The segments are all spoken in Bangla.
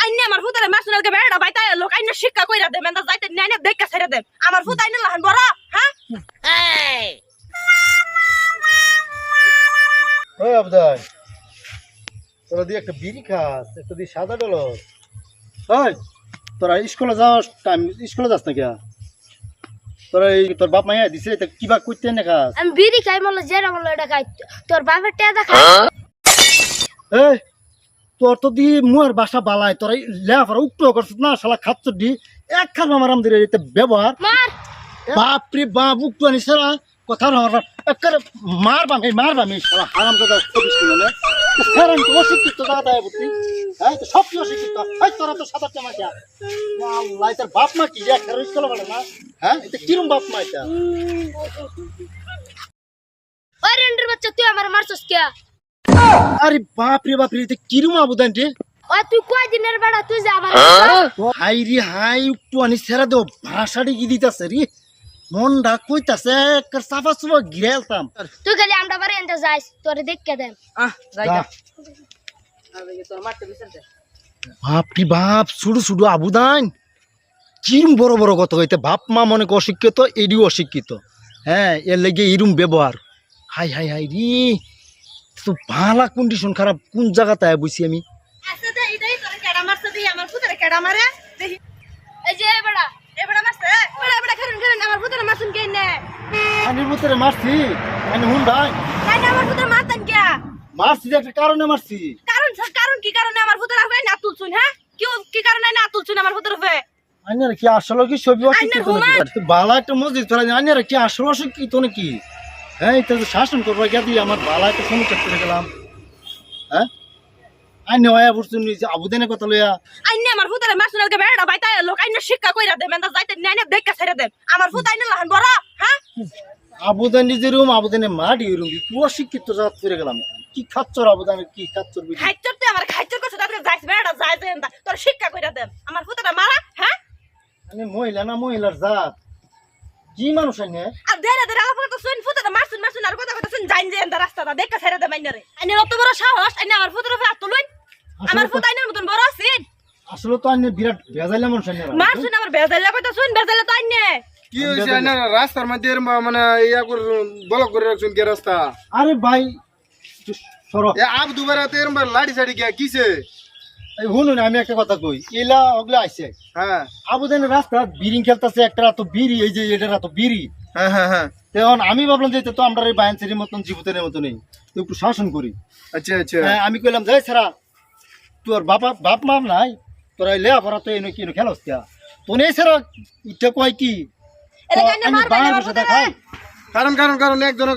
আইনে আমার ফুতারে মাসুনালকে বেড়া বাইতা লোক আইনে শিক্ষা কইরা দে মেন্দা যাইতে নাইনে দেখা ছাইরা দে আমার ফুত আইনে লাহান বড় হ্যাঁ এই ওই আবদাই তোরা দিয়ে একটা বিড়ি খাস একটা দিয়ে সাদা ডলো ওই তোরা স্কুলে যাওয়ার টাইম স্কুলে যাস না কে তোরা এই তোর বাপ মাইয়া দিছে তা কিবা করতে না খাস আমি বিড়ি খাই মলে জেরা মলে এটা খাই তোর বাপের টেদা খাই এই তোর তো দি মুয়ের বাসা বালাই তোরা লেফার উক্ত করছিস না শালা খাচ্ছ দি এক খাস আমার আমাদের এতে ব্যবহার মার বাপ রে বাপ উক্ত আনিসরা কথা আমার একেবারে মারবাম এই শালা হারাম কথা করিস না ফেরান তো অশিক্ষিত দাদা বুঝলি হ্যাঁ তো সব কি অশিক্ষিত এই তোরা তো সাদা চামা কে আল্লাহ তোর বাপ মা কি এক খেরো স্কুলে বলে না হ্যাঁ এটা কিরম বাপ মা এটা ওই রেন্ডের বাচ্চা তুই আমার মারছস কে আরে বাপ রে এটা কিরম আবুদান রে ওই তুই কয় দিনের বেড়া তুই যা আমার হাই রে হাই একটু আনি ছেড়া দেও ভাষাটি কি দিতেছে রে মন ডাক কইতাছে কার সাফা সুফা গিরালতাম তুই খালি আমরা বারে এনতে যাইস তোরে দেখকে দেন যাই যা আরে তোর মারতে বিছার দে বাপ রে বাপ শুধু শুধু আবুদান কিরম বড় বড় কথা কইতে বাপ মা মনে অশিক্ষিত এডিও অশিক্ষিত হ্যাঁ এর লেগে এরম ব্যবহার হাই হাই হাই রে তো ভালা কন্ডিশন খারাপ কোন জায়গাতে বুঝছি আমি আচ্ছা দে এটাই তোর কেডা মারছে দি আমার ফুতারে কেডা মারে দেখি এই যে বেড়া এবড়া মারছে এবড়া খারুন আমার ফুতারে মারছুন কে নে আনির ভিতরে মারছি আমি হুন ভাই তাই আমার ফুতারে মারতান কে মারছি যে একটা কারণে মারছি কারণ কি কারণে আমার ফুতারে আগে না তুলছুন হ্যাঁ কি কারণে না তুলছুন আমার ফুতারে ফে আইনার কি আসলে কি ছবি অশিক্ষিত নাকি বালা একটা মসজিদ ফেলা আইনার কি আসলে অশিক্ষিত নাকি হ্যাঁ এটা তো শাসন করবো গিয়ে আমার বালা একটা সমস্যা করে গেলাম হ্যাঁ আইনে ওয়া বুঝছুন আবুদানে কথা লইয়া আইনে আমার ফুতারে মাসুনালকে বেড়া বাইতা লোক আইনে শিক্ষা কইরা দে মেন্দা যাইতে নাইনে দেখা ছাইরা দে আমার ফুত আইনে লাহান বড় হ্যাঁ আবুদানি যে রুম আবুদানে মাটি রুম তুই অশিক্ষিত জাত করে গেলাম কি খাচ্ছর আবুদানে কি খাচ্ছর খাইচর তে আমার খাইচর কইছে তাদের যাইছ বেড়া যাই দে তোর শিক্ষা কইরা দে আমার ফুতারে মারা হ্যাঁ আমি মহিলা না মহিলার জাত কি মানুষ আইনে আর ধরে ধরে আলাপ করতে শুন ফুতারে মাসুন আর কথা কথা শুন জাইন যে রাস্তাটা দেখা ছাইরা দে মাইনারে আইনে অত বড় সাহস আইনে আমার ফুতারে ফে তুলুন আমার ফুত আইনের মতন বড় আছিস আসলে তো আইনে বিরাট ভেজাইলা মানুষ আইনে মারছুন আমার বেজাইলা কইতা শুন বেজাইলা তো আইনে কি হইছে না রাস্তার মধ্যে মানে ইয়া করে ব্লক করে রাখছুন কে রাস্তা আরে ভাই সরো এ আব দুবারা তেরম লাড়ি সাড়ি কে কিছে এই শুনুন আমি একটা কথা কই এলা ওগুলা আইছে হ্যাঁ আবুদানে রাস্তা বিরিং খেলতেছে একটা তো বিড়ি এই যে এটা তো বিড়ি হ্যাঁ তখন আমি ভাবলাম যে তো আমরা এই বায়ানসের মতন জীবনের মতো নেই তো একটু শাসন করি আচ্ছা হ্যাঁ আমি কইলাম যাই ছাড়া তোর বাপ মা নাই তোরা লেয়া পড়া তো এনে কি খেলস কে তো নেই ছাড়া ইটা কয় কি এলাকা আইনে মার বায়ার বসে দেখাই কারণ একজন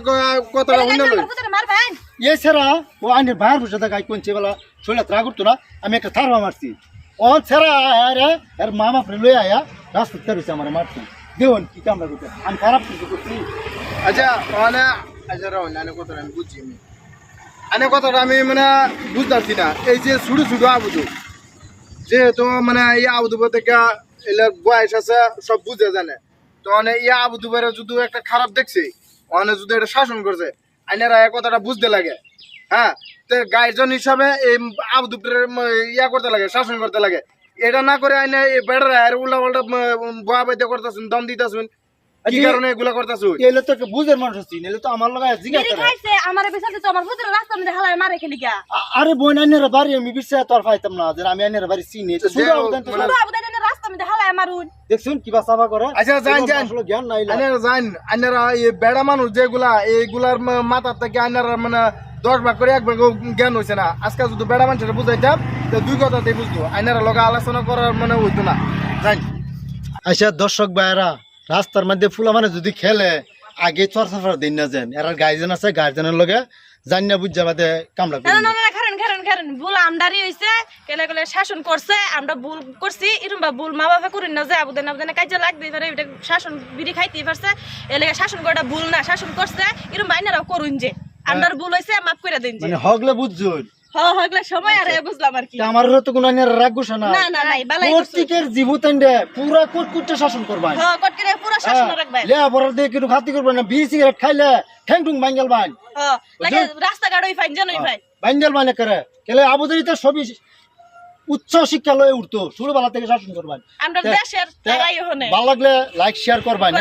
কথাটা শুনল ফুতারে মারবেন এ ছাড়া ও আইনের বায়ার বসে দেখাই কোনছে বেলা শরীরে ত্রাগ করতো না আমি একটা থারবা মারছি ও ছাড়া আরে আর মামা ফ্রে লই আয়া রাস্তা তেরুছে আমার মারছি দেউন কি কামড়া করতে আমি খারাপ কিছু করছি আচ্ছা মানে আচ্ছা রাহুল আনে কথাটা আমি বুঝছি আমি আনে কথাটা আমি মানে বুঝতে পারছি না এই যে শুধু আবুদু যেহেতু মানে এই আবুদু থেকে এলার বয়স আছে সব বুঝে জানে তো মানে এই আবুদু বেড়ে যদি একটা খারাপ দেখছে অনেক যদি এটা শাসন করছে আইনারা এই কথাটা বুঝতে লাগে হ্যাঁ তো গার্জেন হিসাবে এই আবুদু ইয়া করতে লাগে শাসন করতে লাগে এটা না করে আইনে এই বেড়ারা আর উল্টা পাল্টা বয়া বাইতে করতেছুন দম দিতেছুন কি কারণে এগুলা করতেছুন এলে তো একটা বুঝের মানুষ আছি নাহলে তো আমার লাগা জিজ্ঞাসা বিড়ি করে খাইছে আমারে বিছাতে তো আমার ফুতারে রাস্তার মধ্যে হালায় মারে খেলি গা আরে বোন আইনের বাড়ি আমি বিশ্বাস তোর পাইতাম না যে আমি আইনের বাড়ি চিনি তো শুধু আবুদান তো শুধু আবুদানে রাস্তার মধ্যে হালায় মারুন দেখছুন কিবা সাফা করে আচ্ছা জান আসলে জ্ঞান নাই আইনারা জান আইনারা এই বেড়া মানুষ যেগুলা এইগুলার মাথার থেকে আইনারা মানে 10 ভাগ করে 1 ভাগ জ্ঞান হইছে না আজকে যদি বেড়া মানুষের বুঝাইতাম তো দুই কথাতেই বুঝতো আইনারা লগে আলোচনা করার মানে হইতো না জান আচ্ছা দর্শক ভাইরা রাস্তার মধ্যে ফুলা মানে যদি খেলে আগে চর্চাফার দিন না যান এর গার্জেন আছে গার্জেনের লগে জান না বুঝা বাদে কামলা না না না খারেন ভুল আমদারি হইছে কেলে শাসন করছে আমরা ভুল করছি এরকম ভুল মা বাবা করেন না যে আবুদানে কাজে লাগবে এবারে এটা শাসন বিড়ি খাইতেই পারছে এলাকা শাসন করাটা ভুল না শাসন করছে এরকম বাইনারাও করুন যে আমদার ভুল হইছে মাফ করে দিন যে মানে হগলে বুঝছুন হগলে সময় আর বুঝলাম আর কি আমার তো কোনো আইনের রাগ গুছা না না না নাই বালাই প্রত্যেকের জীবতেন্ডে পুরা কুটকুটে শাসন করবাই কট করে পুরো শাসন রাখবেন লে বড় দিয়ে কিছু খাতি করবেন না বিড়ি সিগারেট খাইলে ঠ্যাংটুং বাঙ্গাল বান লাগে রাস্তা গাড়ই ফাইন জানোই ভাই বাঙ্গাল মানে করে কেলে আবুদারিতে সবই উচ্চ শিক্ষা লয়ে উঠতো ছোটবেলা থেকে শাসন করবেন আমরা দেশের তারাই ওখানে ভালো লাগলে লাইক শেয়ার করবেন